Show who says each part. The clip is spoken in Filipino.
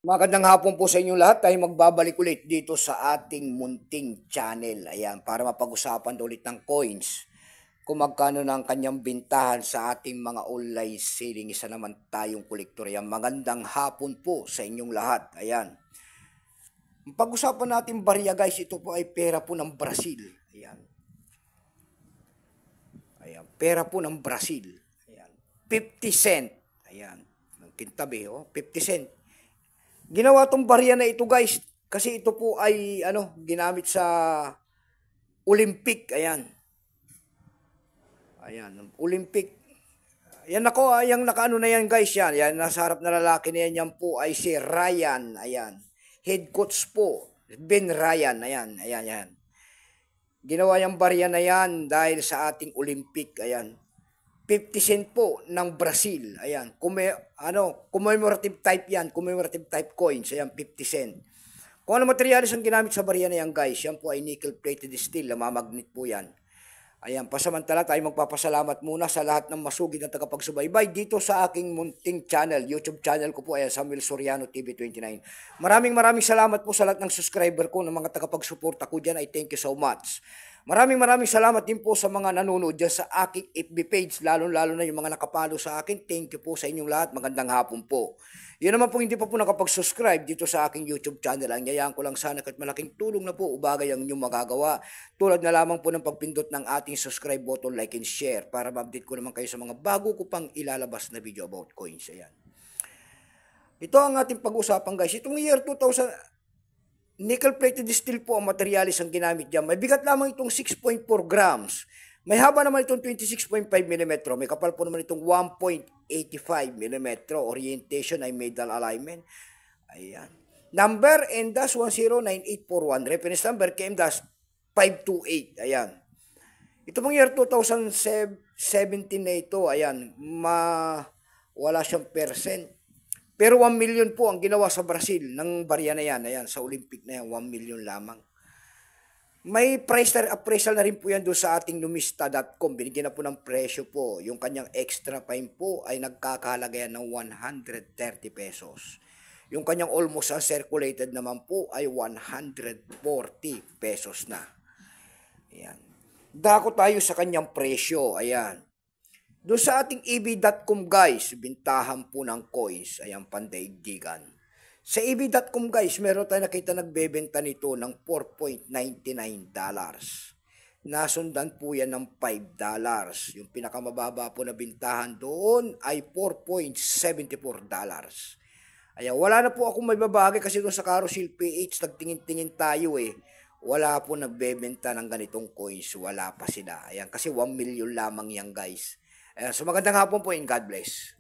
Speaker 1: Magandang hapon po sa inyong lahat. Tayo magbabalik ulit dito sa ating munting channel. Ayan, para mapag-usapan ulit ng coins. Kung magkano na ang kanyang bintahan sa ating mga online selling. Isa naman tayong kolektor. Ayan, magandang hapon po sa inyong lahat. Ayan. Pag-usapan natin barya guys, ito po ay pera po ng Brazil. Ayan. Ayan, pera po ng Brazil. Ayan. 50 cent. Ayan. Kintabi, 50 cent. Ginawa tong barya na ito guys kasi ito po ay ginamit sa Olympic. Ayan. Ayan, Olympic. Yan ako, yung nakaano na yan guys yan. Yan, nasa harap na lalaki na yan. Yan po ay si Ryan. Ayan. Head coach po. Ben Ryan. Ayan, ayan, ayan. Ginawa yung barya na yan dahil sa ating Olympic. Ayan. 50 cent po ng Brazil. Ayan. Commemorative type yan. Commemorative type coins. Ayan, 50 cent. Kung ano materialis ang ginamit sa barya na yan, guys, yan po ay nickel-plated steel. Namamagnet po yan. Ayan, pasamantala tayo magpapasalamat muna sa lahat ng masugid na tagapagsubaybay dito sa aking munting channel, YouTube channel ko po, ayan, Samuel Soriano TV29. Maraming salamat po sa lahat ng subscriber ko, ng mga tagapagsuporta ko dyan. I thank you so much. Maraming salamat din po sa mga nanonood dyan sa aking FB page, lalo na yung mga nakapalo sa akin. Thank you po sa inyong lahat. Magandang hapon po. Yun naman po hindi pa po nakapag-subscribe dito sa aking YouTube channel. Ang yayaan ko lang sana kahit malaking tulong na po ubagay ang inyong magagawa. Tulad na lamang po ng pagpindot ng ating subscribe button, like and share para ma-update ko naman kayo sa mga bago ko pang ilalabas na video about coins. Ayan. Ito ang ating pag-usapan guys. Itong year 2000, nickel-plated steel po ang materialis ang ginamit dyan. May bigat lamang itong 6.4 grams. May haba naman itong 26.5 mm. May kapal po naman itong 1.85 mm. Orientation ay medal alignment. Ayan. Number M-109841. Reference number KM-528. Ayan. Ito pong year 2017 na ito. Ayan. Wala siyang percent. Pero 1 million po ang ginawa sa Brazil ng barya na yan. Ayan, sa Olympic na yan, 1 million lamang. May price appraisal na rin po yan doon sa ating numista.com. Binigyan na po ng presyo po. Yung kanyang extra fine po ay nagkakahalaga yan ng 130 pesos. Yung kanyang almost uncirculated naman po ay 140 pesos na. Ayan. Dako tayo sa kanyang presyo. Ayan. Doon sa ating eb.com guys, bintahan po ng coins. Ayan, pandaigdigan. Sa eb.com guys, meron tayo nakita nagbebenta nito ng $4.99. Nasundan po yan ng $5. Yung pinakamababa po na bintahan doon ay $4.74. Ayan, wala na po akong may babagay kasi doon sa Carousel PH, nagtingin-tingin tayo eh. Wala po nagbebenta ng ganitong coins. Wala pa sila. Ayan, kasi 1 million lamang yan guys. So magandang hapon po and God bless.